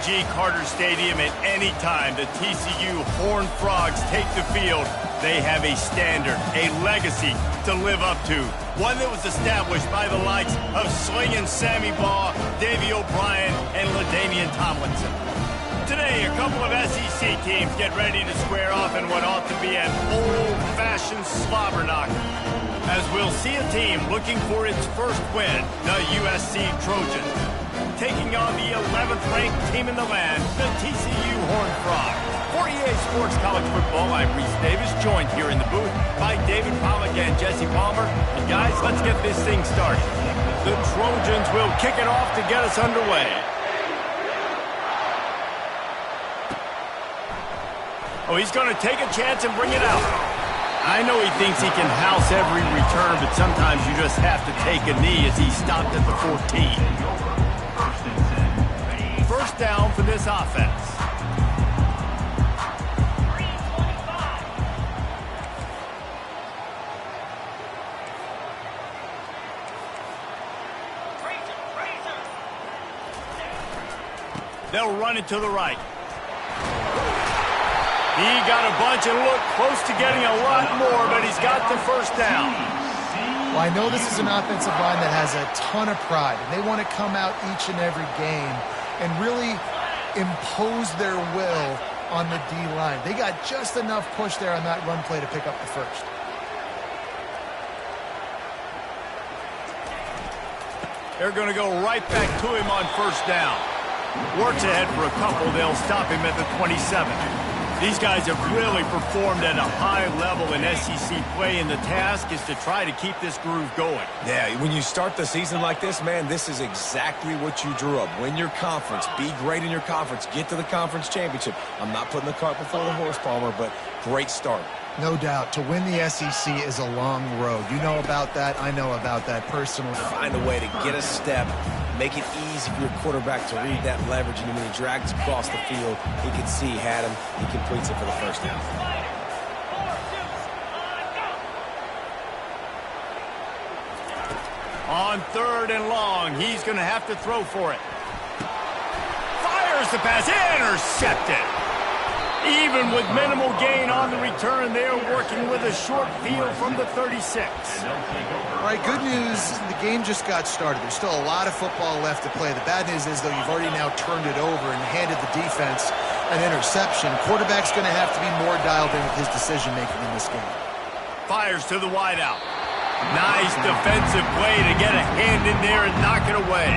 G. Carter Stadium, at any time the TCU Horned Frogs take the field, they have a standard, a legacy to live up to. One that was established by the likes of Slingin' Sammy Baugh, Davey O'Brien, and LaDainian Tomlinson. Today, a couple of SEC teams get ready to square off in what ought to be an old-fashioned slobber knocker, as we'll see a team looking for its first win, the USC Trojans, taking on the 11th-ranked team in the land, the TCU Horned Frogs. For EA Sports College Football, I'm Reese Davis, joined here in the booth by David Pollack and Jesse Palmer. And guys, let's get this thing started. The Trojans will kick it off to get us underway. Oh, he's going to take a chance and bring it out. I know he thinks he can house every return, but sometimes you just have to take a knee as he stopped at the 14. First down for this offense. They'll run it to the right. He got a bunch and looked close to getting a lot more, but he's got the first down. Well, I know this is an offensive line that has a ton of pride, and they want to come out each and every game and really impose their will on the D-line. They got just enough push there on that run play to pick up the first. They're going to go right back to him on first down. Works ahead for a couple. They'll stop him at the 27. These guys have really performed at a high level in SEC play, and the task is to try to keep this groove going. Yeah, when you start the season like this, man, this is exactly what you drew up. Win your conference. Be great in your conference. Get to the conference championship. I'm not putting the cart before the horse, Palmer, but great start. No doubt. To win the SEC is a long road. You know about that. I know about that personally. Find a way to get a step, make it easy for your quarterback to read that leverage, and when he drags across the field, he can see he had him. He completes it for the first down. On 3rd and long, he's going to have to throw for it. Fires the pass, intercepted. Even with minimal gain on the return, they're working with a short field from the 36. All right, good news, the game just got started. There's still a lot of football left to play. The bad news is, though, you've already now turned it over and handed the defense an interception. Quarterback's going to have to be more dialed in with his decision-making in this game. Fires to the wideout. Nice defensive play to get a hand in there and knock it away.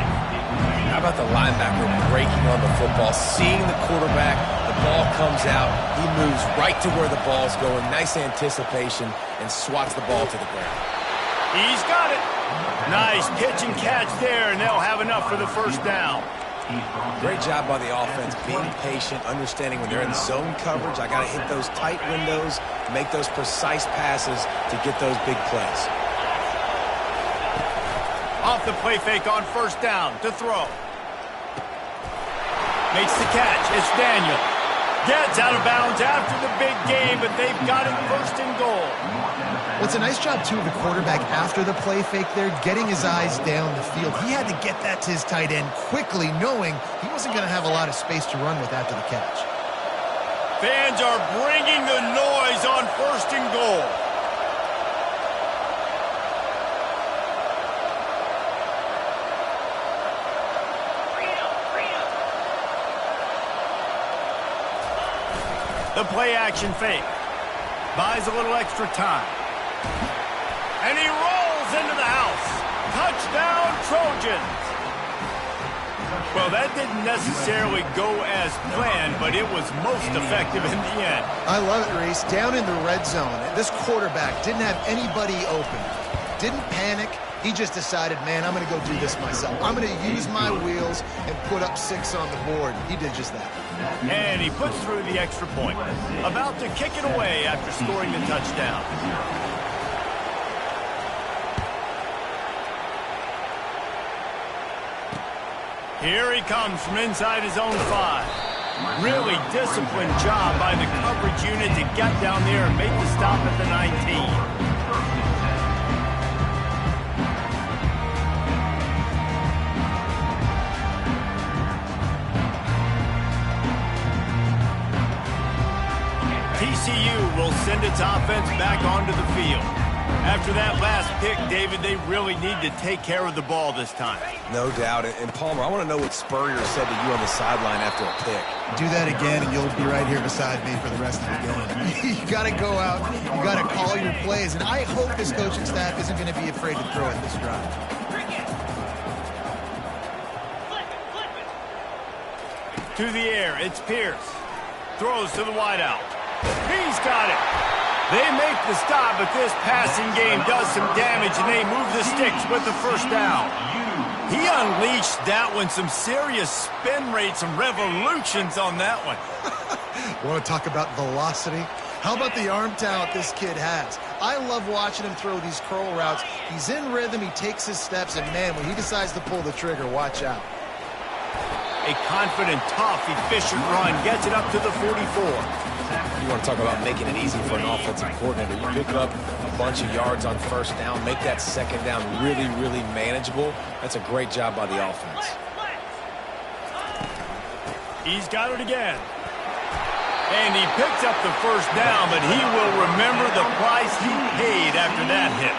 How about the linebacker breaking on the football, seeing the quarterback, the ball comes out, he moves right to where the ball's going, nice anticipation, and swats the ball to the ground. He's got it. Nice pitch and catch there, and they'll have enough for the first down. Great job by the offense, being patient, understanding when they're in zone coverage, I got to hit those tight windows, make those precise passes to get those big plays. Off the play fake on first down to throw. Makes the catch. It's Daniel. Gets out of bounds after the big game, but they've got it first and goal. Well, it's a nice job, too, of the quarterback after the play fake there, getting his eyes down the field. He had to get that to his tight end quickly, knowing he wasn't going to have a lot of space to run with after the catch. Fans are bringing the noise on first and goal. The play-action fake. Buys a little extra time. And he rolls into the house. Touchdown, Trojans. Well, that didn't necessarily go as planned, but it was most effective in the end. I love it, Reese. Down in the red zone, this quarterback didn't have anybody open. Didn't panic. He just decided, man, I'm going to go do this myself. I'm going to use my wheels and put up 6 on the board. He did just that. And he puts through the extra point. About to kick it away after scoring the touchdown. Here he comes from inside his own 5. Really disciplined job by the coverage unit to get down there and make the stop at the 19. TCU will send its offense back onto the field. After that last pick, David, they really need to take care of the ball this time. No doubt. And Palmer, I want to know what Spurrier said to you on the sideline after a pick. Do that again, and you'll be right here beside me for the rest of the game. You got to go out. You got to call your plays. And I hope this coaching staff isn't going to be afraid to throw it this drive. To the air, it's Pierce. Throws to the wideout. He's got it. They make the stop, but this passing game does some damage, and they move the sticks with the first down. He unleashed that one, some serious spin rates, some revolutions on that one. Want to talk about velocity? How about the arm talent this kid has? I love watching him throw these curl routes. He's in rhythm, he takes his steps, and man, when he decides to pull the trigger, watch out. A confident, tough, efficient run gets it up to the 44. You want to talk about making it easy for an offensive coordinator. You pick up a bunch of yards on first down, make that second down really, really manageable. That's a great job by the offense. He's got it again. And he picks up the first down, but he will remember the price he paid after that hit.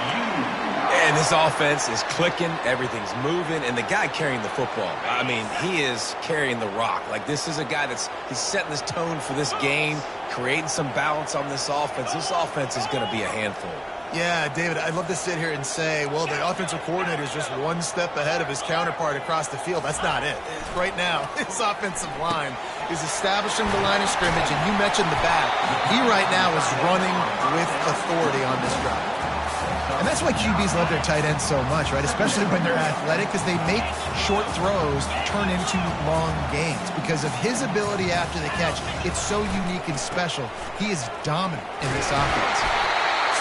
And this offense is clicking, everything's moving, and the guy carrying the football, I mean, he is carrying the rock. Like, this is a guy he's setting this tone for this game, creating some balance on this offense. This offense is going to be a handful. Yeah, David, I'd love to sit here and say, well, the offensive coordinator is just one step ahead of his counterpart across the field. That's not it. Right now, his offensive line is establishing the line of scrimmage, and you mentioned the back. He right now is running with authority on this drive. And that's why QBs love their tight ends so much, right? Especially when they're athletic, because they make short throws turn into long gains. Because of his ability after the catch, it's so unique and special. He is dominant in this offense.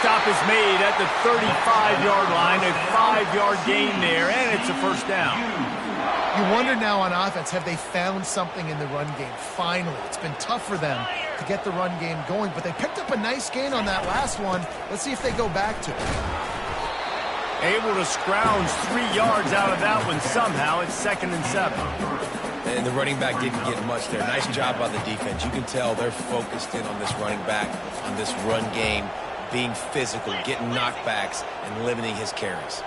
Stop is made at the 35-yard line, a 5-yard gain there, and it's a first down. You wonder now on offense, have they found something in the run game? Finally, it's been tough for them to get the run game going, but they picked up a nice gain on that last one. Let's see if they go back to it. Able to scrounge 3 yards out of that one somehow. It's 2nd and 7. And the running back didn't get much there. Nice job by the defense. You can tell they're focused in on this running back, on this run game, being physical, getting knockbacks, and limiting his carries.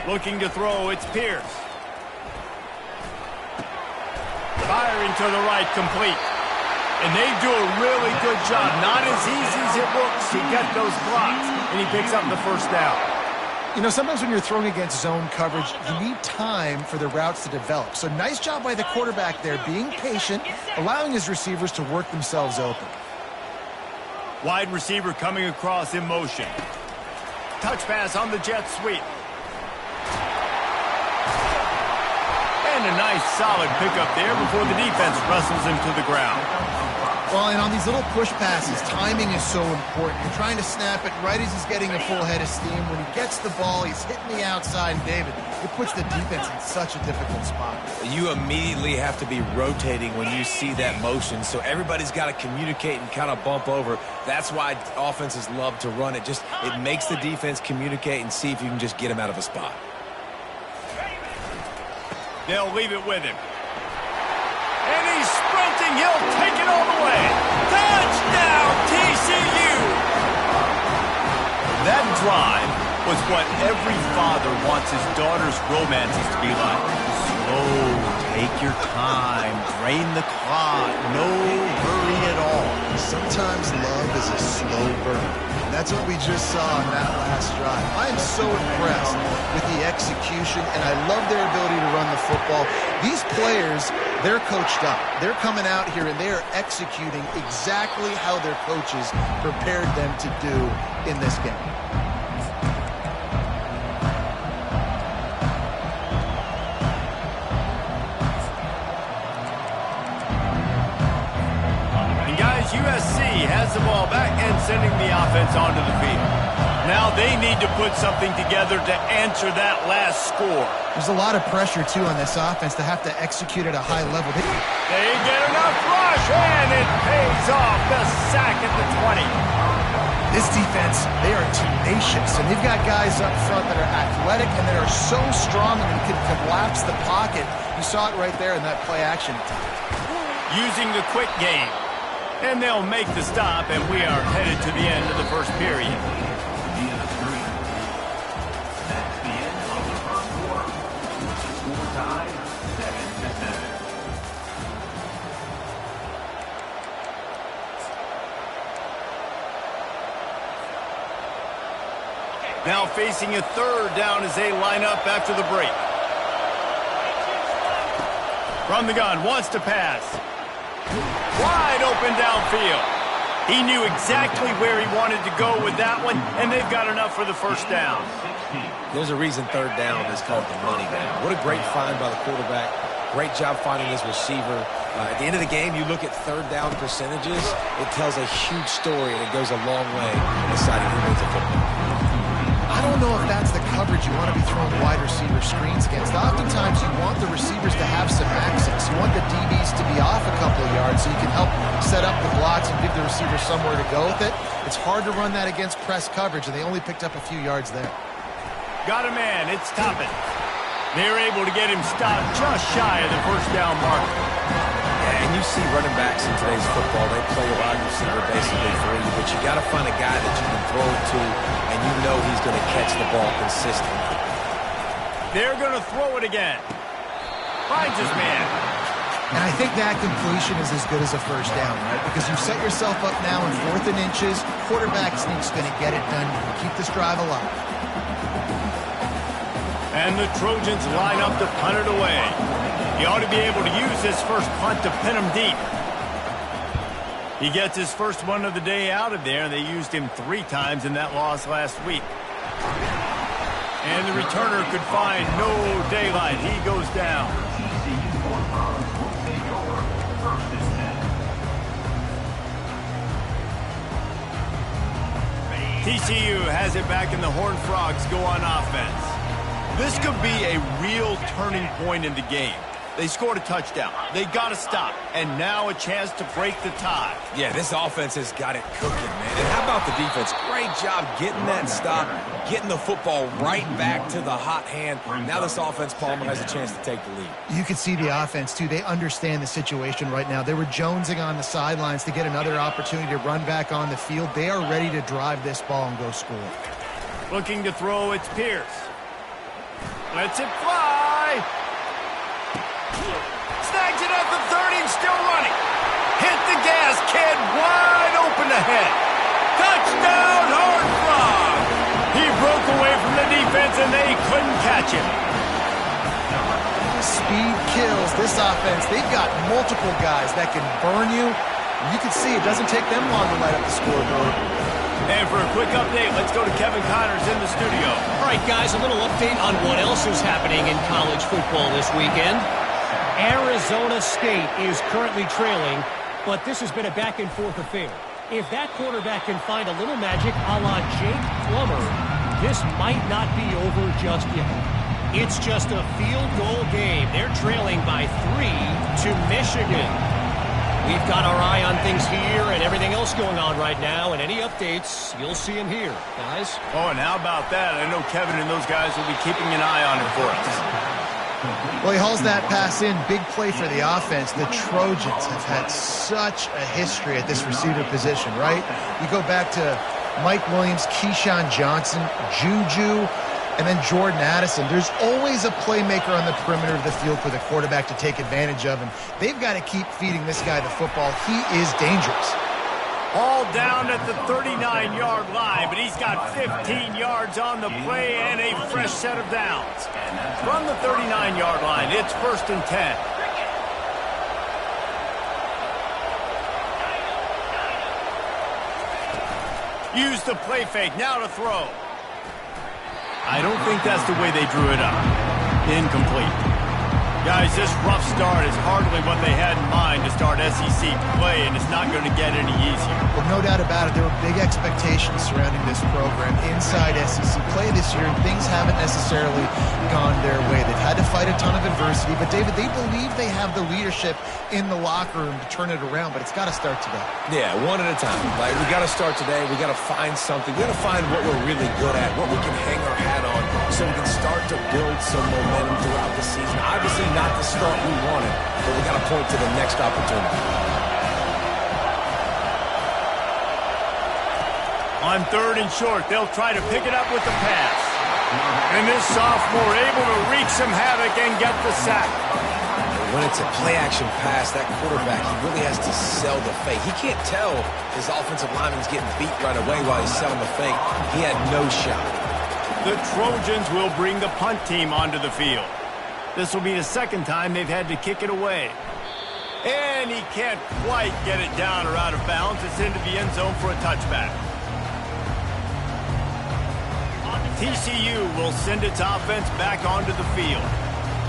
Looking to throw, it's Pierce. Firing to the right, complete. And they do a really good job. Not as easy as it looks to get those blocks. And he picks up the first down. You know, sometimes when you're throwing against zone coverage, you need time for the routes to develop. So nice job by the quarterback there, being patient, allowing his receivers to work themselves open. Wide receiver coming across in motion. Touch pass on the jet sweep. And a nice solid pickup there before the defense wrestles him to the ground. Well, and on these little push passes, timing is so important. You're trying to snap it right as he's getting a full head of steam. When he gets the ball, he's hitting the outside, and David, it puts the defense in such a difficult spot. You immediately have to be rotating when you see that motion, so everybody's got to communicate and kind of bump over. That's why offenses love to run it. It makes the defense communicate and see if you can just get him out of a spot. They'll leave it with him. And he's sprinting. He'll take it all the way. Touchdown, TCU! That drive was what every father wants his daughter's romances to be like. Slow, take your time, drain the clock, no hurry at all. Sometimes love is a slow burn. And that's what we just saw on that last drive. I am so impressed with the execution, and I love their ability to run the football. These players, they're coached up. They're coming out here, and they are executing exactly how their coaches prepared them to do in this game. USC has the ball back and sending the offense onto the field. Now they need to put something together to answer that last score. There's a lot of pressure, too, on this offense to have to execute at a high level. They get enough rush, and it pays off. The sack at the 20. This defense, they are tenacious, and they've got guys up front that are athletic and that are so strong and can collapse the pocket. You saw it right there in that play action attempt. Using the quick game. And they'll make the stop, and we are headed to the end of the first period. Now facing a third down as they line up after the break. From the gun, wants to pass. Wide open downfield. He knew exactly where he wanted to go with that one, and they've got enough for the first down. There's a reason third down is called the money down. What a great find by the quarterback. Great job finding his receiver. At the end of the game, you look at third down percentages. It tells a huge story, and it goes a long way in deciding who wins a football. I don't know if that's the coverage you want to be throwing wide receiver screens against. Oftentimes, you want the receivers to have some access. You want the DBs to be off a couple of yards so you can help set up the blocks and give the receiver somewhere to go with it. It's hard to run that against press coverage, and they only picked up a few yards there. Got a man. It's Toppin. They're able to get him stopped just shy of the first down marker. And you see running backs in today's football, they play a wide receiver basically for you, but you got to find a guy that you can throw it to, and you know he's going to catch the ball consistently. They're going to throw it again. Finds his man. And I think that completion is as good as a first down, right? Because you set yourself up now in 4th and inches. Quarterback sneak's going to get it done. You can keep this drive alive. And the Trojans line up to punt it away. He ought to be able to use this first punt to pin him deep. He gets his first one of the day out of there. They used him 3 times in that loss last week. And the returner could find no daylight. He goes down. TCU has it back, and the Horned Frogs go on offense. This could be a real turning point in the game. They scored a touchdown. They got to stop. And now a chance to break the tie. Yeah, this offense has got it cooking, man. And how about the defense? Great job getting that stop, getting the football right back to the hot hand. Now this offense, Palmer, has a chance to take the lead. You can see the offense, too. They understand the situation right now. They were jonesing on the sidelines to get another opportunity to run back on the field. They are ready to drive this ball and go score. Looking to throw, it's Pierce. Lets it fly. Snags it at the 30 and still running. Hit the gas, kid. Wide open ahead. Touchdown, Horned Frog. He broke away from the defense, and they couldn't catch him. Speed kills. This offense, they've got multiple guys that can burn you. You can see it doesn't take them long to light up the scoreboard. And for a quick update, let's go to Kevin Connors in the studio. All right, guys, a little update on what else is happening in college football this weekend. Arizona State is currently trailing, but this has been a back-and-forth affair. If that quarterback can find a little magic a la Jake Plummer, this might not be over just yet. It's just a field goal game. They're trailing by 3 to Michigan. We've got our eye on things here and everything else going on right now, and any updates, you'll see them here, guys. Oh, and how about that? I know Kevin and those guys will be keeping an eye on it for us. Well, he hauls that pass in. Big play for the offense. The Trojans have had such a history at this receiver position, right? You go back to Mike Williams, Keyshawn Johnson, Juju, and then Jordan Addison. There's always a playmaker on the perimeter of the field for the quarterback to take advantage of, and they've got to keep feeding this guy the football. He is dangerous. All down at the 39-yard line, but he's got 15 yards on the play and a fresh set of downs. From the 39-yard line, it's 1st and 10. Use the play fake, now to throw. I don't think that's the way they drew it up. Incomplete. Guys, this rough start is hardly what they had in mind to start SEC play, and it's not going to get any easier. Well, no doubt about it. There were big expectations surrounding this program inside SEC play this year, and things haven't necessarily gone their way. They've had to fight a ton of adversity, but, David, they believe they have the leadership in the locker room to turn it around, but it's got to start today. Yeah, one at a time. Like, we got to start today. We got to find something. We got to find what we're really good at, what we can hang our hat on, so we can start to build some momentum throughout the season. Obviously, not the start we wanted, but we got to point to the next opportunity. On 3rd and short, they'll try to pick it up with the pass. And this sophomore able to wreak some havoc and get the sack. When it's a play-action pass, that quarterback, he really has to sell the fake. He can't tell his offensive lineman's getting beat right away while he's selling the fake. He had no shot. The Trojans will bring the punt team onto the field. This will be the second time they've had to kick it away. And he can't quite get it down or out of bounds. It's into the end zone for a touchback. TCU will send its offense back onto the field.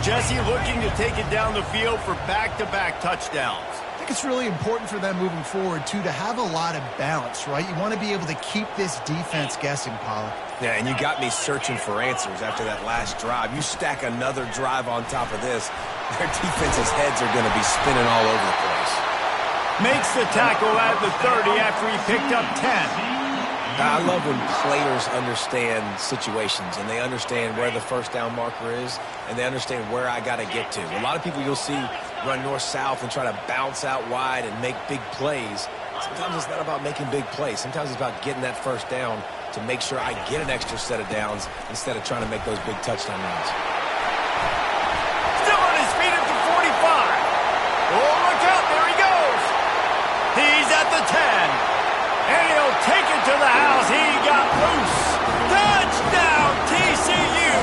Jesse looking to take it down the field for back-to-back touchdowns. I think it's really important for them moving forward, too, to have a lot of balance, right? You want to be able to keep this defense guessing, Pollock. Yeah, and you got me searching for answers after that last drive. You stack another drive on top of this, their defense's heads are going to be spinning all over the place. Makes the tackle at the 30 after he picked up 10. I love when players understand situations and they understand where the first down marker is and they understand where I got to get to. A lot of people you'll see run north-south and try to bounce out wide and make big plays. Sometimes it's not about making big plays. Sometimes it's about getting that first down to make sure I get an extra set of downs instead of trying to make those big touchdown runs. Still on his feet at the 45. Oh, look out. There he goes. He's at the 10. And he'll take it to the house. He got loose. Touchdown, TCU.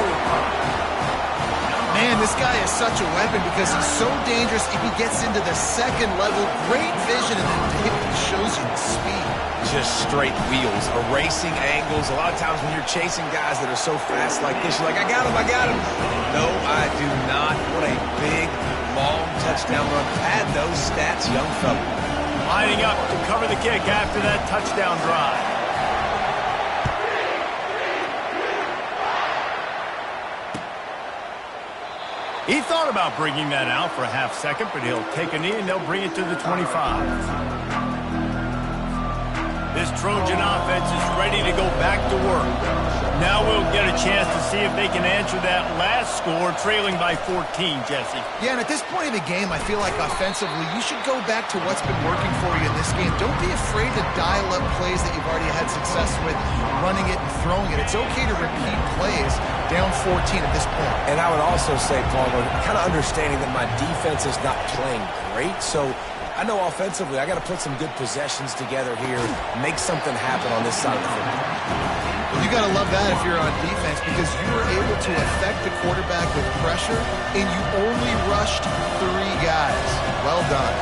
Man, this guy is such a weapon because he's so dangerous if he gets into the second level. Great vision, and then it shows you the speed. Just straight wheels, erasing angles. A lot of times when you're chasing guys that are so fast like this, you're like, I got him, I got him. No, I do not. What a big, long touchdown run. Pad those stats, young fella. Lining up to cover the kick after that touchdown drive. He thought about bringing that out for a half second, but he'll take a knee and they'll bring it to the 25. This Trojan offense is ready to go back to work. Now we'll get a chance to see if they can answer that last score, trailing by 14, Jesse. Yeah, and at this point of the game, I feel like offensively, you should go back to what's been working for you in this game. Don't be afraid to dial up plays that you've already had success with, running it and throwing it. It's okay to repeat plays down 14 at this point. And I would also say, Palmer, kind of understanding that my defense is not playing great, so I know offensively I got to put some good possessions together here, make something happen on this side of the football. Well, you got to love that if you're on defense because you were able to affect the quarterback with pressure, and you only rushed 3 guys. Well done.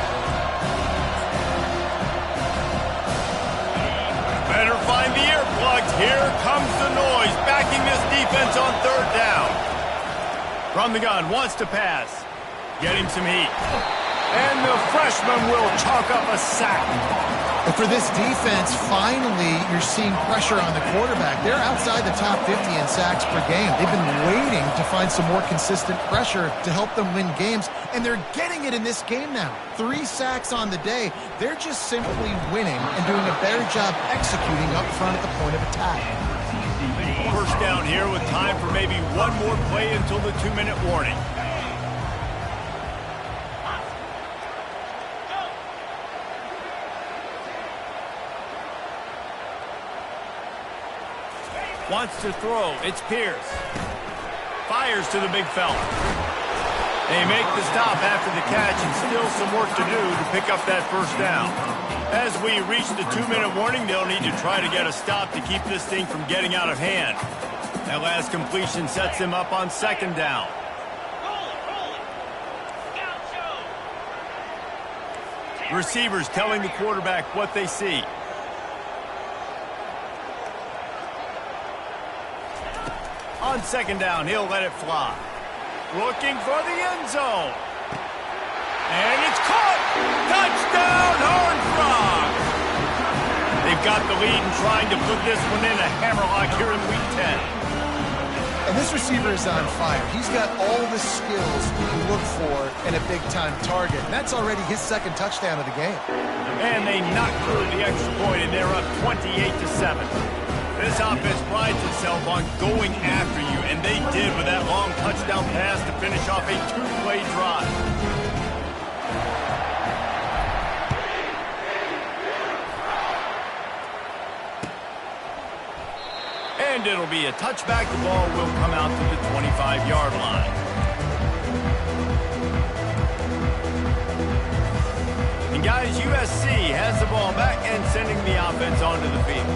Better find the earplugs. Here comes the noise, backing this defense on 3rd down. From the gun, wants to pass. Get him some heat. And the freshman will chalk up a sack. And for this defense, finally, you're seeing pressure on the quarterback. They're outside the top 50 in sacks per game. They've been waiting to find some more consistent pressure to help them win games, and they're getting it in this game now. 3 sacks on the day. They're just simply winning and doing a better job executing up front at the point of attack. First down here with time for maybe one more play until the 2-minute warning. Wants to throw. It's Pierce. Fires to the big fella. They make the stop after the catch and still some work to do to pick up that first down. As we reach the 2-minute warning, they'll need to try to get a stop to keep this thing from getting out of hand. That last completion sets them up on 2nd down. Receivers telling the quarterback what they see. On 2nd down, he'll let it fly. looking for the end zone. And it's caught! Touchdown, Horned Frogs! They've got the lead and trying to put this one in a hammerlock here in Week 10. And this receiver is on fire. He's got all the skills you look for in a big-time target. And that's already his second touchdown of the game. And they knock through the extra point, and they're up 28-7. This offense prides itself on going after you, and they did with that long touchdown pass to finish off a two-play drive. And it'll be a touchback. The ball will come out to the 25-yard line. And guys, USC has the ball back and sending the offense onto the field.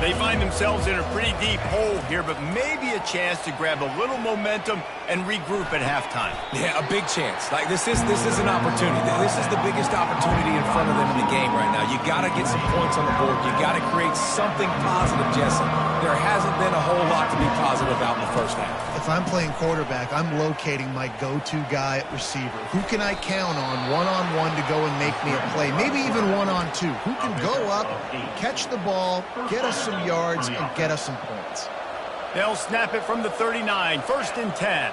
They find themselves in a pretty deep hole here, but maybe a chance to grab a little momentum and regroup at halftime. Yeah, a big chance. Like this is an opportunity. This is the biggest opportunity in front of them in the game right now. You got to get some points on the board. You got to create something positive, Jesse. There hasn't been a whole lot to be positive about in the first half. If I'm playing quarterback, I'm locating my go-to guy at receiver. Who can I count on one-on-one to go and make me a play? Maybe even one-on-two. Who can go up, catch the ball, get us some yards, and get us some points? They'll snap it from the 39, 1st and 10.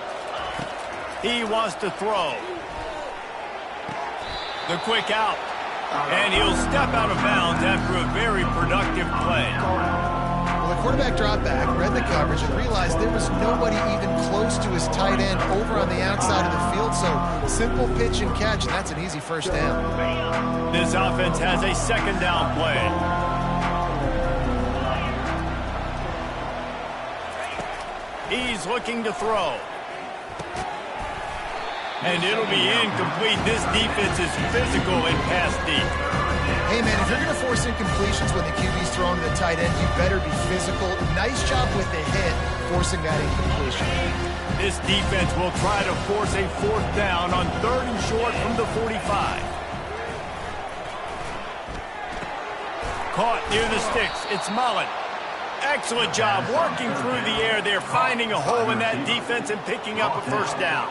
He wants to throw. The quick out. And he'll step out of bounds after a very productive play. Well, the quarterback dropped back, read the coverage, and realized there was nobody even close to his tight end over on the outside of the field. So simple pitch and catch, and that's an easy first down. This offense has a second down play. He's looking to throw. And it'll be incomplete. This defense is physical and pass deep. Hey, man, if you're going to force incompletions when the QB's throwing to the tight end, you better be physical. Nice job with the hit, forcing that incompletion. This defense will try to force a 4th down on 3rd and short from the 45. Caught near the sticks. It's Mullen. Excellent job working through the air there, finding a hole in that defense and picking up a first down.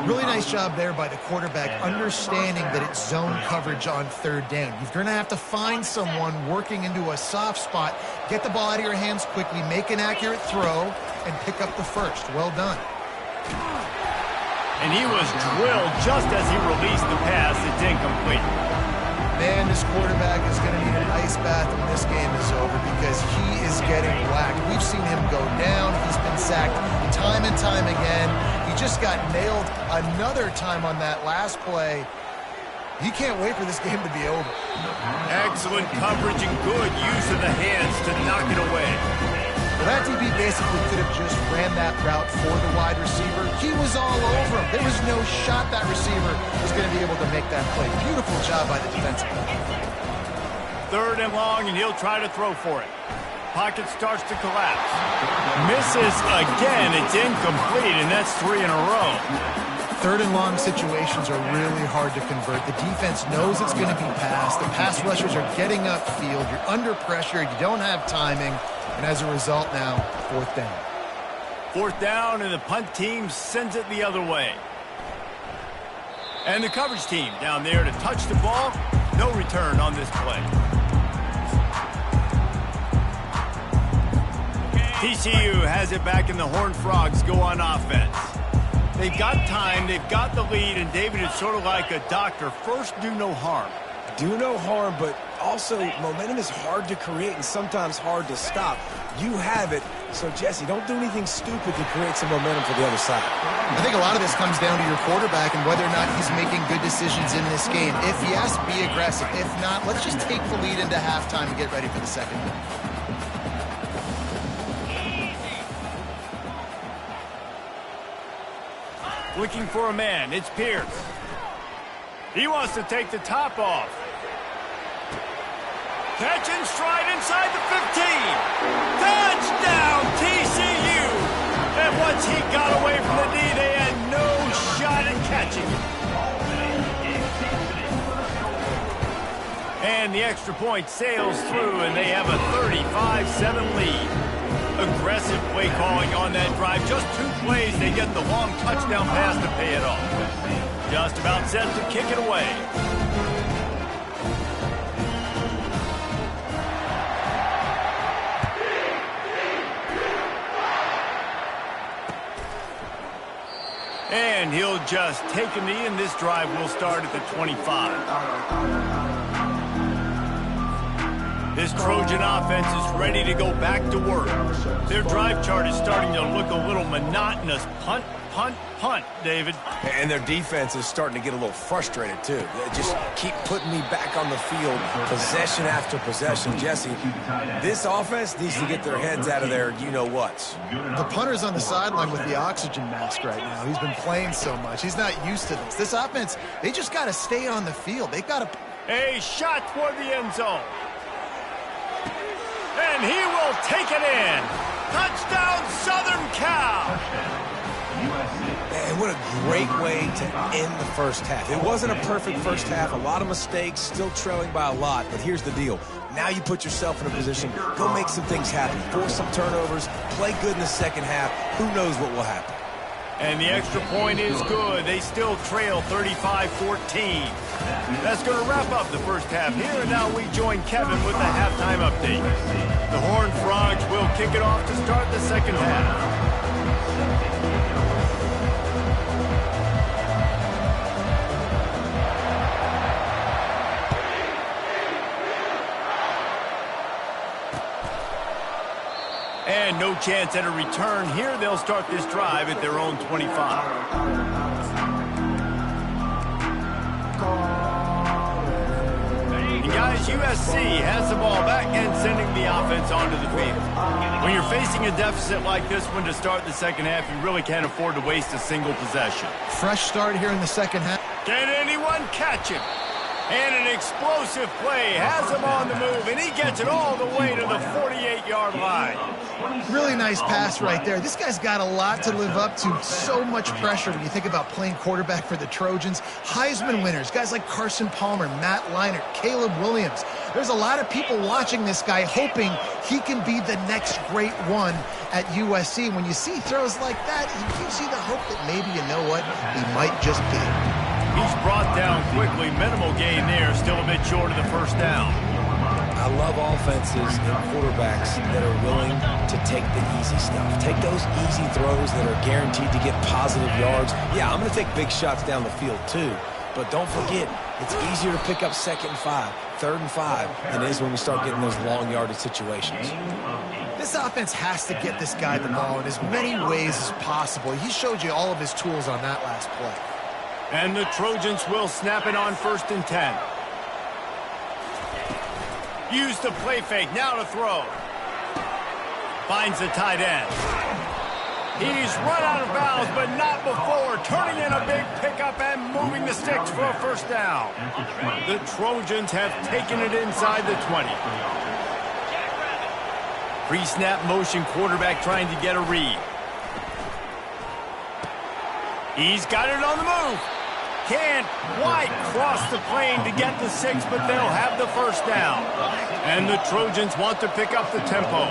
Really nice job there by the quarterback, understanding that it's zone coverage on 3rd down. You're going to have to find someone working into a soft spot, get the ball out of your hands quickly, make an accurate throw, and pick up the first. Well done. And he was drilled just as he released the pass. It's incomplete. Man, this quarterback is going to need an ice bath when this game is over because he is getting whacked. We've seen him go down. He's been sacked time and time again. He just got nailed another time on that last play. He can't wait for this game to be over. Excellent coverage and good use of the hands to knock it away. Well, that DB basically could have just ran that route for the wide receiver. He was all over him. There was no shot that receiver was going to be able to make that play. Beautiful job by the defensive player. 3rd and long, and he'll try to throw for it. Pocket starts to collapse. Misses again. It's incomplete, and that's 3 in a row. 3rd and long situations are really hard to convert. The defense knows it's going to be passed. The pass rushers are getting upfield. You're under pressure. You don't have timing. And as a result now, 4th down. 4th down, and the punt team sends it the other way. And the coverage team down there to touch the ball. No return on this play. TCU has it back, and the Horned Frogs go on offense. They've got time, they've got the lead, and David is sort of like a doctor. First, do no harm. Do no harm, but also momentum is hard to create and sometimes hard to stop. You have it, so Jesse, don't do anything stupid to create some momentum for the other side. I think a lot of this comes down to your quarterback and whether or not he's making good decisions in this game. If yes, be aggressive. If not, let's just take the lead into halftime and get ready for the second half. Looking for a man. It's Pierce. He wants to take the top off. Catch and stride inside the 15. Touchdown, TCU. And once he got away from the knee, they had no shot at catching it. And the extra point sails through, and they have a 35-7 lead. Aggressive play calling on that drive. Just 2 plays, they get the long touchdown pass to pay it off. Just about set to kick it away. And he'll just take a knee, and this drive will start at the 25. This Trojan offense is ready to go back to work. Their drive chart is starting to look a little monotonous. Punt, punt, punt, David. And their defense is starting to get a little frustrated, too. They just keep putting me back on the field, possession after possession. Jesse, this offense needs to get their heads out of their you-know-whats. The punter's on the sideline with the oxygen mask right now. He's been playing so much. He's not used to this. This offense, they just got to stay on the field. They got to... A shot toward the end zone. And he will take it in. Touchdown, Southern Cal. And what a great way to end the first half. It wasn't a perfect first half. A lot of mistakes, still trailing by a lot. But here's the deal. Now you put yourself in a position, go make some things happen. Force some turnovers, play good in the second half. Who knows what will happen? And the extra point is good. They still trail 35-14. That's going to wrap up the first half here. And now we join Kevin with the halftime update. The Horned Frogs will kick it off to start the second half. And no chance at a return here. They'll start this drive at their own 25. And guys, USC has the ball back and sending the offense onto the field. When you're facing a deficit like this one to start the second half, you really can't afford to waste a single possession. Fresh start here in the second half. Can anyone catch him? And an explosive play has him on the move, and he gets it all the way to the 48-yard line. Really nice pass right there. This guy's got a lot to live up to. So much pressure when you think about playing quarterback for the Trojans. Heisman winners, guys like Carson Palmer, Matt Leinart, Caleb Williams. There's a lot of people watching this guy hoping he can be the next great one at USC. When you see throws like that, it gives you the hope that maybe, you know what, he might just be. He's brought down quickly. Minimal gain there. Still a bit short of the first down. I love offenses and quarterbacks that are willing to take the easy stuff. Take those easy throws that are guaranteed to get positive yards. Yeah, I'm going to take big shots down the field too. But don't forget, it's easier to pick up 2nd and 5, 3rd and 5 than it is when we start getting those long yardage situations. This offense has to get this guy the ball in as many ways as possible. He showed you all of his tools on that last play. And the Trojans will snap it on 1st and 10. Use the play fake, now to throw. Finds the tight end. He's run out of bounds, but not before. Turning in a big pickup and moving the sticks for a first down. The Trojans have taken it inside the 20. Pre-snap motion quarterback trying to get a read. He's got it on the move. Can't quite cross the plane to get the 6, but they'll have the first down. And the Trojans want to pick up the tempo.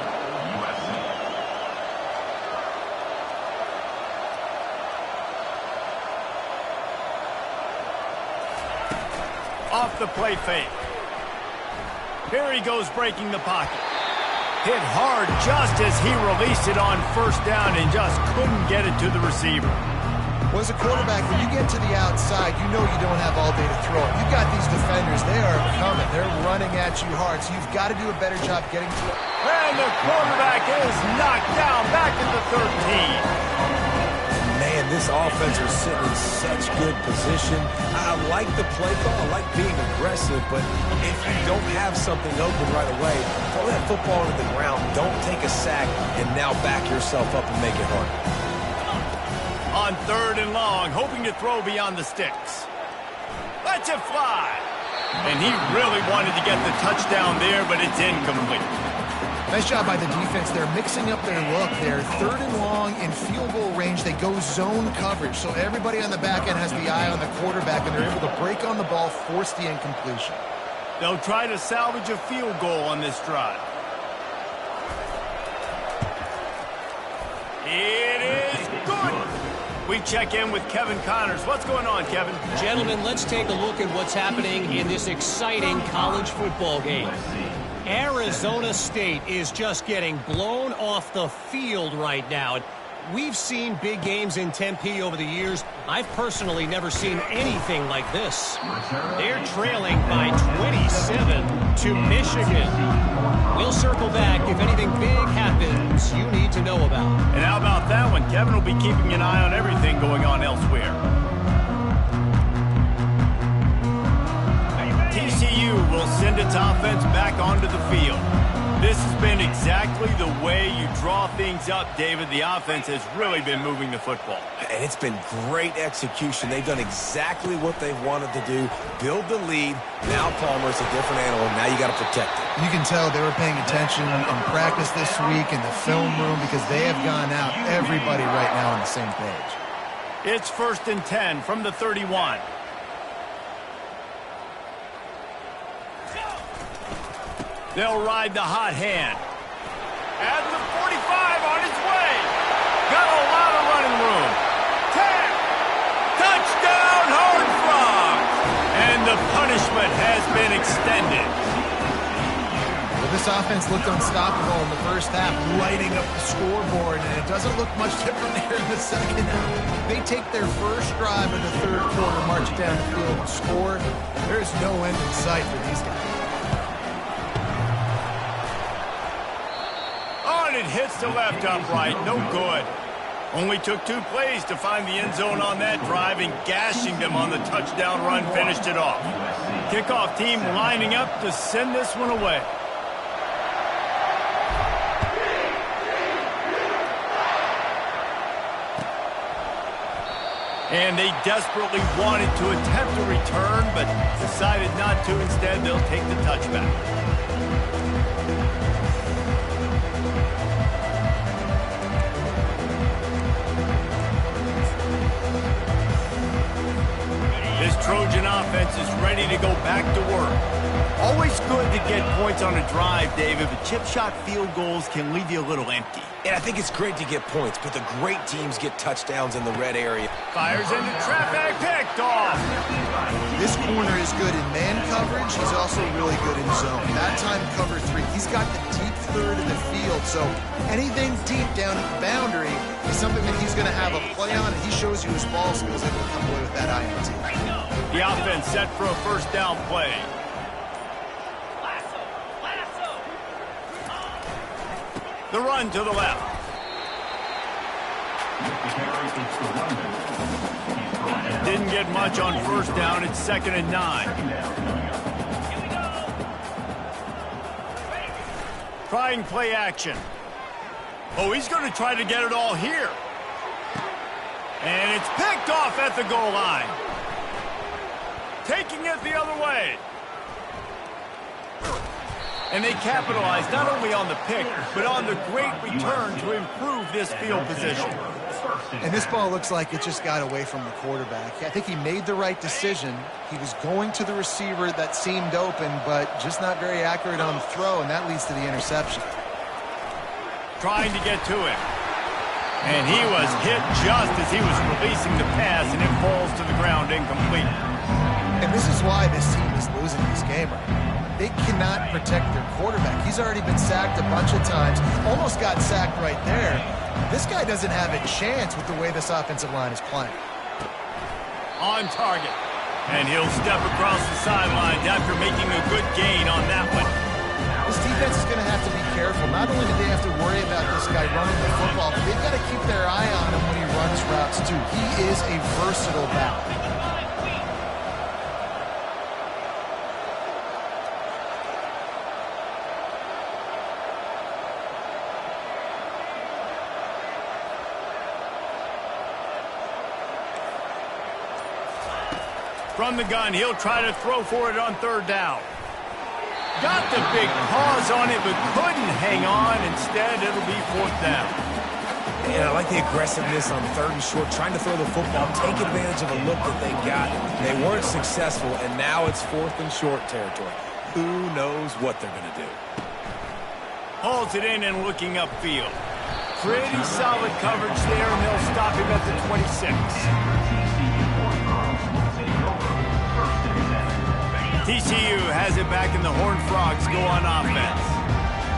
Off the play fake. Here he goes breaking the pocket. Hit hard just as he released it on 1st down and just couldn't get it to the receiver. Well, as a quarterback, when you get to the outside, you know you don't have all day to throw it. You've got these defenders. They are coming. They're running at you hard, so you've got to do a better job getting to it. And the quarterback is knocked down back at the 13. Man, this offense was sitting in such good position. I like the play call. I like being aggressive, but if you don't have something open right away, throw that football into the ground. Don't take a sack and now back yourself up and make it hard. On 3rd and long, hoping to throw beyond the sticks. Lets it fly. And he really wanted to get the touchdown there, but it's incomplete. Nice job by the defense. They're mixing up their look there. 3rd and long in field goal range. They go zone coverage, so everybody on the back end has the eye on the quarterback, and they're able to break on the ball, force the incompletion. They'll try to salvage a field goal on this drive. It is good. We check in with Kevin Connors. What's going on, Kevin? Gentlemen, let's take a look at what's happening in this exciting college football game. Arizona State is just getting blown off the field right now. We've seen big games in Tempe over the years. I've personally never seen anything like this. They're trailing by 27 to Michigan. We'll circle back if anything big happens you need to know about. And how about that one? Kevin will be keeping an eye on everything going on elsewhere. TCU will send its offense back onto the field. This has been exactly the way you draw things up, David. The offense has really been moving the football. And it's been great execution. They've done exactly what they've wanted to do. Build the lead. Now Palmer's a different animal. Now you got to protect it. You can tell they were paying attention in practice this week in the film room because they have gone out, everybody right now on the same page. It's 1st and 10 from the 31. They'll ride the hot hand. At the 45 on his way. Got a lot of running room. 10. Touchdown, Horned Frogs. And the punishment has been extended. Well, this offense looked unstoppable in the first half, lighting up the scoreboard, and it doesn't look much different here in the second half. They take their first drive in the third quarter, march down the field and score. There's no end in sight for these guys. It hits the left upright. No good. Only took 2 plays to find the end zone on that drive, and gashing them on the touchdown run finished it off. Kickoff team lining up to send this one away. And they desperately wanted to attempt a return, but decided not to. Instead, they'll take the touchback. This Trojan offense is ready to go back to work. Always good to get points on a drive, David, but chip shot field goals can leave you a little empty. And I think it's great to get points, but the great teams get touchdowns in the red area. Fires into traffic, picked off. This corner is good in man coverage. He's also really good in zone. That time, cover 3. He's got the deep third of the field, so anything deep down at the boundary is something that he's going to have a play on, and he shows you his ball skills able to come away with that INT. The offense set for a first down play. The run to the left. Didn't get much on first down. It's 2nd and 9. Trying play action. Oh, he's going to try to get it all here. And it's picked off at the goal line. Taking it the other way. And they capitalized not only on the pick, but on the great return to improve this field position. And this ball looks like it just got away from the quarterback. I think he made the right decision. He was going to the receiver that seemed open, but just not very accurate on the throw, and that leads to the interception. Trying to get to him. And he was hit just as he was releasing the pass, and it falls to the ground incomplete. And this is why this team is losing this game right now. They cannot protect their quarterback. He's already been sacked a bunch of times. Almost got sacked right there. This guy doesn't have a chance with the way this offensive line is playing. On target. And he'll step across the sidelines after making a good gain on that one. This defense is going to have to be careful. Not only do they have to worry about this guy running the football, but they've got to keep their eye on him when he runs routes too. He is a versatile back. From the gun, he'll try to throw for it on 3rd down. Got the big paws on it, but couldn't hang on. Instead, it'll be 4th down. And I like the aggressiveness on 3rd and short, trying to throw the football, take advantage of a look that they got. They weren't successful, and now it's 4th and short territory. Who knows what they're going to do? Hauls it in and looking upfield. Pretty solid coverage there, and they'll stop him at the 26. TCU has it back, and the Horned Frogs go on offense.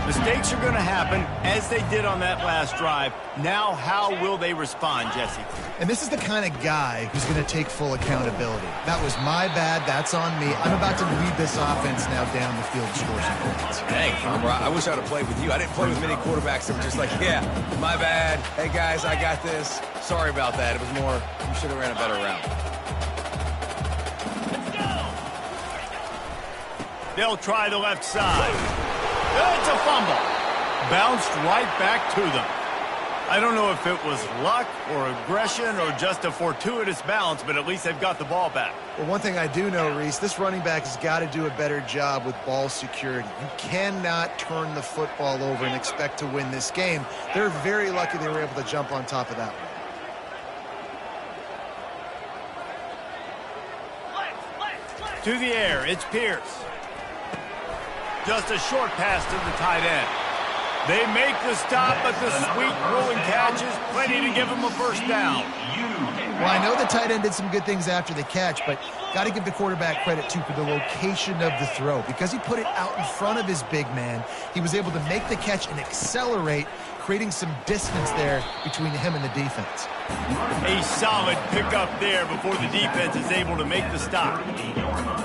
Mistakes are going to happen, as they did on that last drive. Now, how will they respond, Jesse? And this is the kind of guy who's going to take full accountability. That was my bad. That's on me. I'm about to lead this offense now down the field and score some points. Dang, I wish I would have played with you. I didn't play with many quarterbacks that were just like, yeah, my bad. Hey, guys, I got this. Sorry about that. It was more, you should have ran a better route. They'll try the left side. It's a fumble. Bounced right back to them. I don't know if it was luck or aggression or just a fortuitous bounce, but at least they've got the ball back. Well, one thing I do know, Reese, this running back has got to do a better job with ball security. You cannot turn the football over and expect to win this game. They're very lucky they were able to jump on top of that one. To the air, it's Pierce. Just a short pass to the tight end. They make the stop, but the sweet rolling catch is plenty to give them a first down. Well, I know the tight end did some good things after the catch, but got to give the quarterback credit, too, for the location of the throw. Because he put it out in front of his big man, he was able to make the catch and accelerate, creating some distance there between him and the defense. A solid pickup there before the defense is able to make the stop.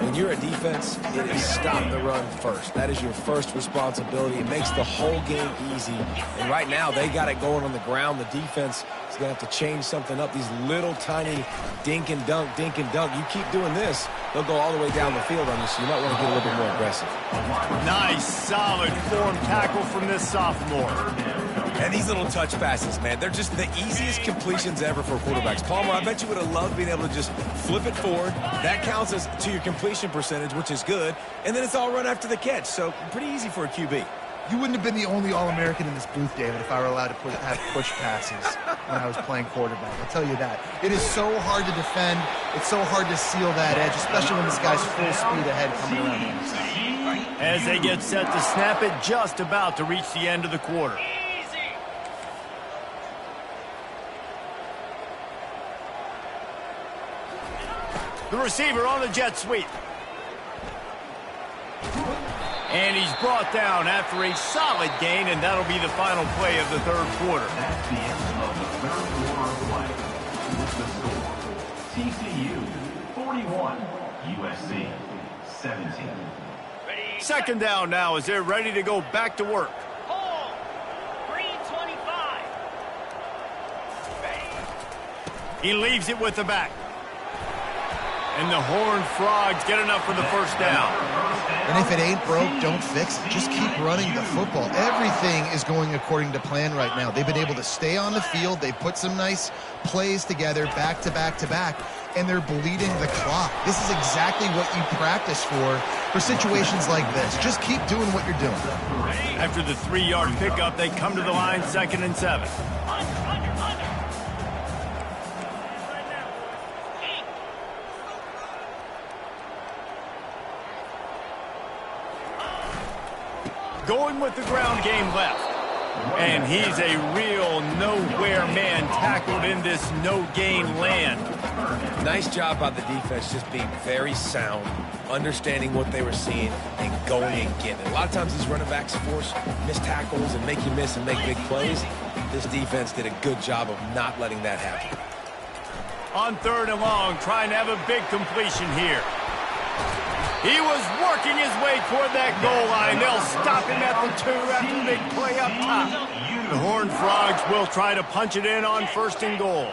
When you're a defense, it is stop the run first. That is your first responsibility. It makes the whole game easy. And right now, they got it going on the ground. The defense is going to have to change something up. These little tiny dink and dunk, dink and dunk. You keep doing this, they'll go all the way down the field on you, so you might want to get a little bit more aggressive. Nice, solid form tackle from this sophomore. And these little touch passes, man, they're just the easiest completions ever for quarterbacks. Palmer, I bet you would have loved being able to just flip it forward. That counts as to your completion percentage, which is good. And then it's all run after the catch, so pretty easy for a QB. You wouldn't have been the only All-American in this booth, David, if I were allowed to have push passes when I was playing quarterback. I'll tell you that. It is so hard to defend. It's so hard to seal that edge, especially when this guy's full speed ahead coming around the inside. As they get set to snap it, just about to reach the end of the quarter. The receiver on the jet sweep. And he's brought down after a solid gain, and that'll be the final play of the third quarter. That's the end of the third quarter of play. With the score, TCU 41, USC 17. Second down now as they're ready to go back to work. Hold. Green 25. He leaves it with the back. And the Horned Frogs get enough for the first down. And if it ain't broke, don't fix it. Just keep running the football. Everything is going according to plan right now. They've been able to stay on the field. They've put some nice plays together back to back to back, and they're bleeding the clock. This is exactly what you practice for situations like this. Just keep doing what you're doing. After the 3-yard pickup, they come to the line, 2nd and 7. Going with the ground game left. And he's a real nowhere man tackled in this no-gain land. Nice job by the defense just being very sound, understanding what they were seeing, and going and getting it. A lot of times these running backs force missed tackles and make you miss and make big plays. This defense did a good job of not letting that happen. On 3rd and long, trying to have a big completion here. He was working his way toward that goal line. They'll stop him at the 2 after the big play up top. The Horned Frogs will try to punch it in on 1st and goal.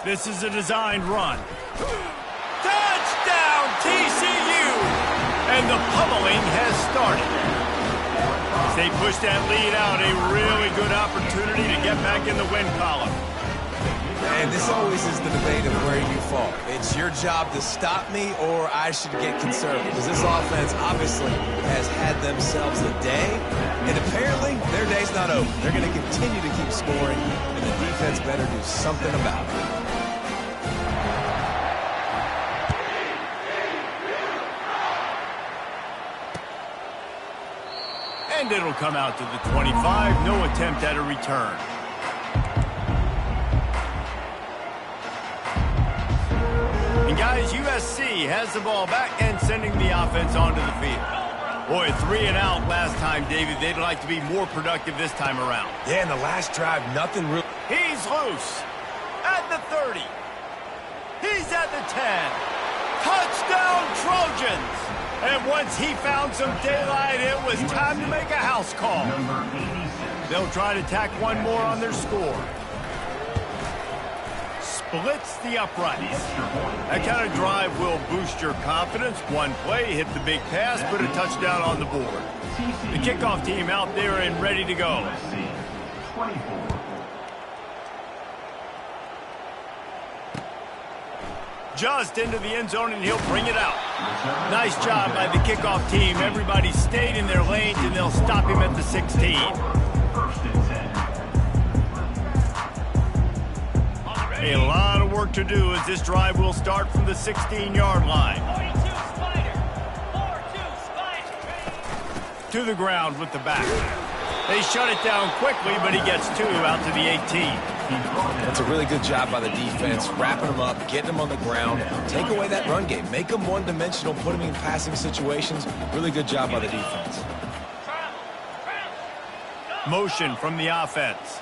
This is a designed run. Touchdown, TCU! And the pummeling has started. As they push that lead out, a really good opportunity to get back in the win column. And this always is the debate of where you fall. It's your job to stop me, or I should get conservative. Because this offense obviously has had themselves a day, and apparently their day's not over. They're going to continue to keep scoring, and the defense better do something about it. And it'll come out to the 25. No attempt at a return. And guys, USC has the ball back and sending the offense onto the field. Boy, 3 and out last time, David. They'd like to be more productive this time around. Yeah, in the last drive, nothing real. He's loose at the 30. He's at the 10. Touchdown, Trojans! And once he found some daylight, it was time to make a house call. They'll try to tack one more on their score. Splits the uprights. That kind of drive will boost your confidence. One play, hit the big pass, put a touchdown on the board. The kickoff team out there and ready to go. Just into the end zone, and he'll bring it out. Nice job by the kickoff team. Everybody stayed in their lanes, and they'll stop him at the 16. A lot of work to do as this drive will start from the 16-yard line. To the ground with the back. They shut it down quickly, but he gets 2 out to the 18. That's a really good job by the defense, wrapping them up, getting them on the ground, take away that run game, make them one-dimensional, put them in passing situations. Really good job by the defense. Motion from the offense.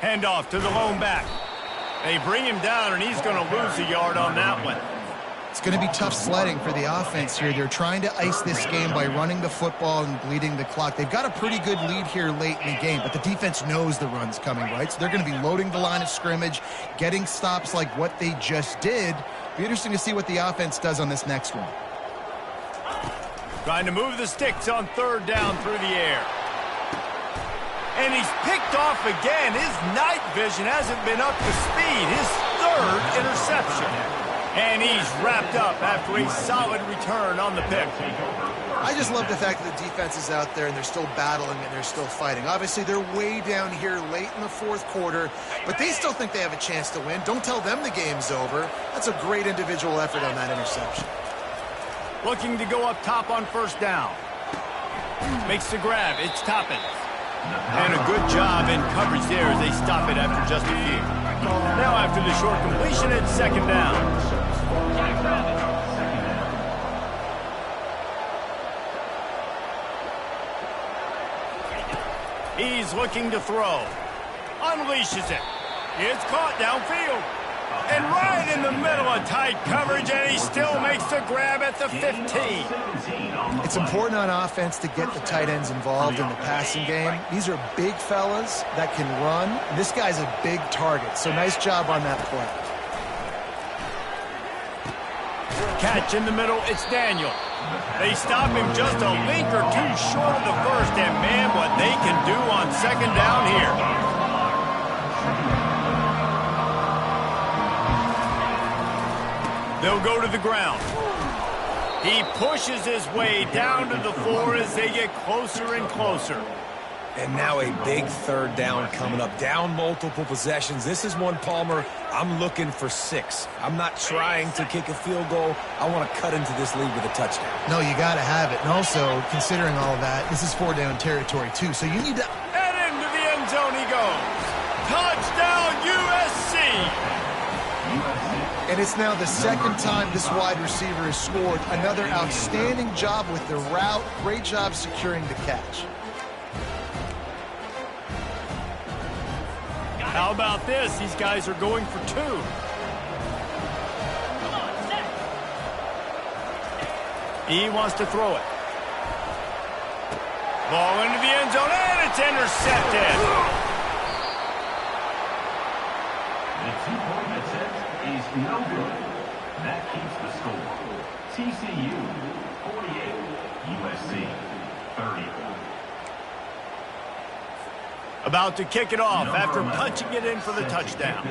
Handoff to the lone back. They bring him down, and he's going to lose a yard on that one. It's going to be tough sledding for the offense here. They're trying to ice this game by running the football and bleeding the clock. They've got a pretty good lead here late in the game, but the defense knows the run's coming, right? So they're going to be loading the line of scrimmage, getting stops like what they just did. Be interesting to see what the offense does on this next one. Trying to move the sticks on 3rd down through the air. And he's picked off again. His night vision hasn't been up to speed. His 3rd interception. And he's wrapped up after a solid return on the pick. I just love the fact that the defense is out there and they're still battling and they're still fighting. Obviously, they're way down here late in the 4th quarter, but they still think they have a chance to win. Don't tell them the game's over. That's a great individual effort on that interception. Looking to go up top on 1st down. Makes the grab. It's Toppin. And a good job in coverage there as they stop it after just a few. Now after the short completion, it's 2nd down. He's looking to throw. Unleashes it. It's caught downfield. And right in the middle of tight coverage, and he still makes the grab at the 15. It's important on offense to get the tight ends involved in the passing game. These are big fellas that can run. This guy's a big target, so nice job on that play. Catch in the middle, it's Daniel. They stop him just a link or 2 short of the 1st, and man, what they can do on 2nd down here. They'll go to the ground. He pushes his way down to the 4 as they get closer and closer. And now a big 3rd down coming up. Down multiple possessions. This is one, Palmer, I'm looking for 6. I'm not trying to kick a field goal. I want to cut into this lead with a touchdown. No, you got to have it. And also, considering all of that, this is 4-down territory, too. So you need to... And into the end zone he goes. Touchdown, USC! And it's now the 2nd time this wide receiver has scored. Another outstanding job with the route. Great job securing the catch. How about this? These guys are going for 2. He wants to throw it. Ball into the end zone, and it's intercepted. The 2-point attempt is no good. That keeps the score. TCU 48, USC 30. About to kick it off after punching it in for the touchdown.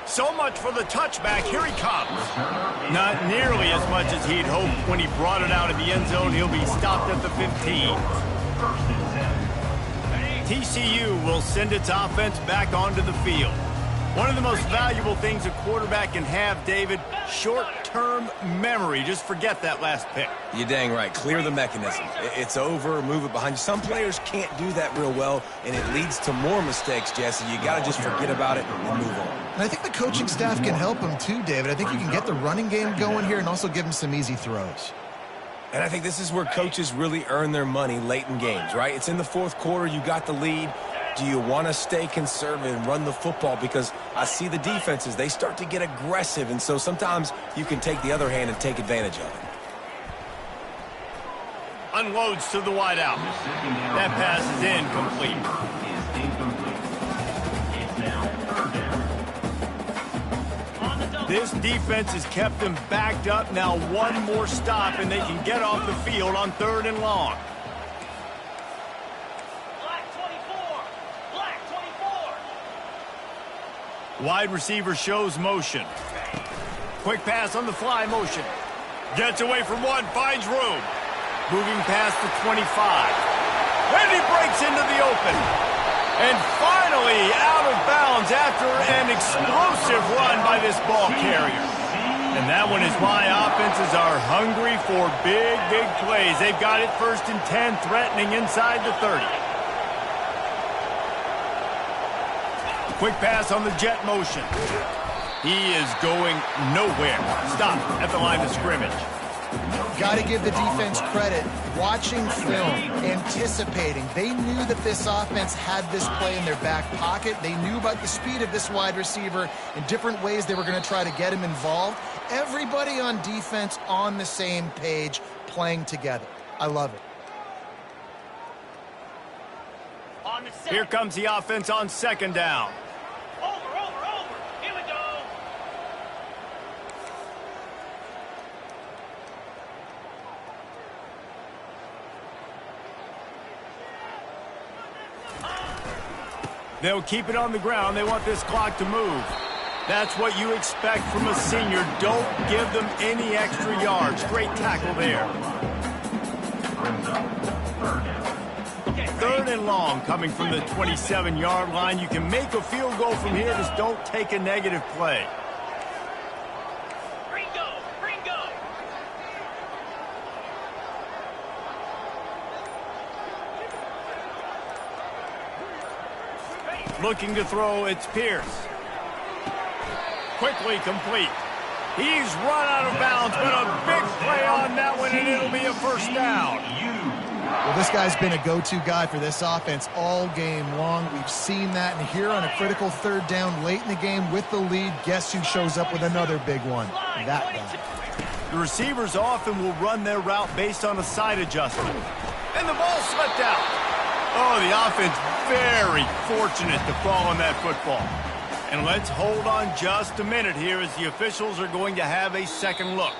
So much for the touchback. Here he comes. Not nearly as much as he'd hoped when he brought it out of the end zone. He'll be stopped at the 15. TCU will send its offense back onto the field. One of the most valuable things a quarterback can have, David, short-term memory. Just forget that last pick. You're dang right. Clear the mechanism. It's over, move it behind you. Some players can't do that real well, and it leads to more mistakes, Jesse. You got to just forget about it and move on. And I think the coaching staff can help him too, David. I think you can get the running game going here and also give him some easy throws. And I think this is where coaches really earn their money late in games, right? It's in the fourth quarter. You got the lead. Do you want to stay conservative and run the football? Because I see the defenses, they start to get aggressive, and so sometimes you can take the other hand and take advantage of it. Unloads to the wideout. That pass is incomplete. This defense has kept them backed up. Now one more stop, and they can get off the field on 3rd and long. Wide receiver shows motion. Quick pass on the fly motion. Gets away from one, finds room. Moving past the 25. And he breaks into the open. And finally out of bounds after an explosive run by this ball carrier. And that one is why offenses are hungry for big, big plays. They've got it 1st and 10, threatening inside the 30. Quick pass on the jet motion. He is going nowhere. Stop at the line of scrimmage. Got to give the defense credit. Watching film, anticipating. They knew that this offense had this play in their back pocket. They knew about the speed of this wide receiver and different ways they were going to try to get him involved. Everybody on defense on the same page, playing together. I love it. Here comes the offense on 2nd down. They'll keep it on the ground. They want this clock to move. That's what you expect from a senior. Don't give them any extra yards. Great tackle there. 3rd and long coming from the 27-yard line. You can make a field goal from here. Just don't take a negative play. Looking to throw, it's Pierce. Quickly complete. He's run out of bounds, but a big play on that one, and it'll be a 1st down. Well, this guy's been a go-to guy for this offense all game long. We've seen that, and here on a critical 3rd down late in the game with the lead, guess who shows up with another big one? That guy. The receivers often will run their route based on a side adjustment. And the ball slipped out. Oh, the offense very fortunate to fall on that football. And let's hold on just a minute here as the officials are going to have a second look.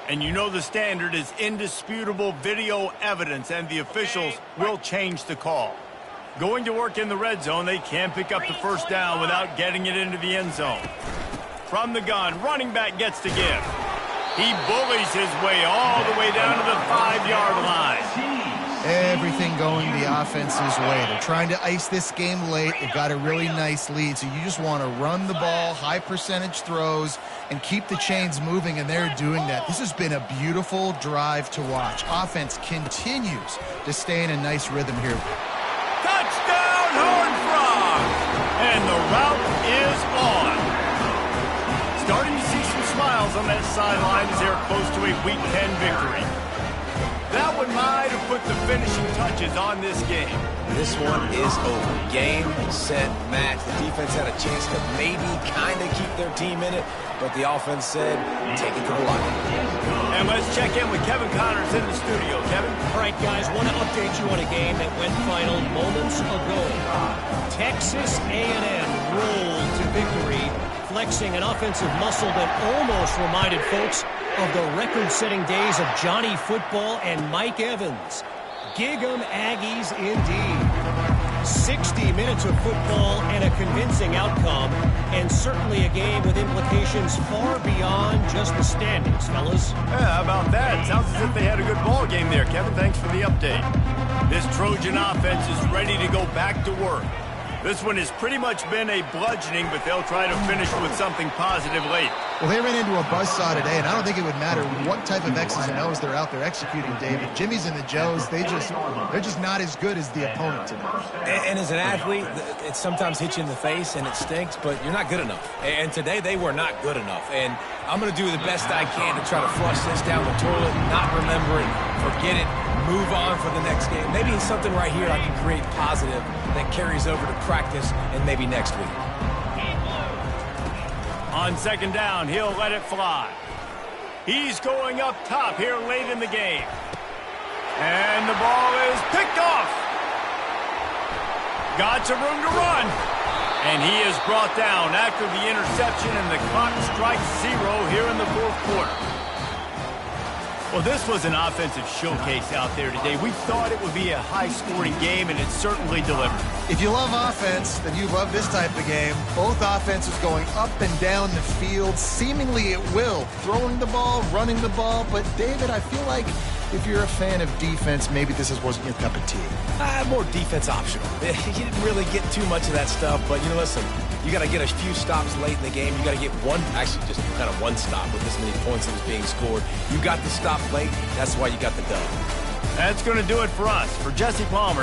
And you know the standard is indisputable video evidence, and the officials will change the call. Going to work in the red zone, they can pick up the 1st down without getting it into the end zone. From the gun, running back gets to give. He bullies his way all the way down to the 5-yard line. Everything going the offense's way. They're trying to ice this game late. They've got a really nice lead, so you just want to run the ball, high percentage throws, and keep the chains moving, and they're doing that. This has been a beautiful drive to watch. Offense continues to stay in a nice rhythm here. Touchdown, Horned Frogs! And the route is on. Starting to see some smiles on that sideline as they're close to a Week 10 victory. That one might have put the finishing touches on this game. This one is over. Game, set, match. The defense had a chance to maybe kind of keep their team in it, but the offense said, take it to the line. And let's check in with Kevin Connors in the studio. Kevin? All right, guys, want to update you on a game that went final moments ago. Texas A&M rolled to victory, flexing an offensive muscle that almost reminded folks of the record-setting days of Johnny Football and Mike Evans. Gig 'em Aggies indeed. 60 minutes of football and a convincing outcome. and certainly a game with implications far beyond just the standings, fellas. Yeah, how about that? Sounds as if they had a good ball game there, Kevin. Thanks for the update. This Trojan offense is ready to go back to work. This one has pretty much been a bludgeoning, but they'll try to finish with something positive late. Well, they ran into a buzzsaw today, and I don't think it would matter what type of X's and O's they're out there executing, David. Jimmy's and the Joes, they're just not as good as the opponent today. And as an athlete, it sometimes hits you in the face and it stinks, but you're not good enough. And today they were not good enough. And I'm going to do the best I can to try to flush this down the toilet, not remember it, forget it, move on for the next game. Maybe it's something right here I can create positive that carries over to practice and maybe next week. On second down, he'll let it fly. He's going up top here late in the game. And the ball is picked off. Got some room to run. And he is brought down after the interception, and the clock strikes 0 here in the fourth quarter. Well, this was an offensive showcase out there today. We thought it would be a high-scoring game, and it certainly delivered. If you love offense, then you love this type of game. Both offenses going up and down the field, seemingly at will. Throwing the ball, running the ball. But, David, I feel like if you're a fan of defense, maybe this wasn't your cup of tea. More defense optional. You didn't really get too much of that stuff, but, listen, you got to get a few stops late in the game. You got to get just kind of one stop with this many points that was being scored. You got the stop late. That's why you got the dub. That's going to do it for us. For Jesse Palmer.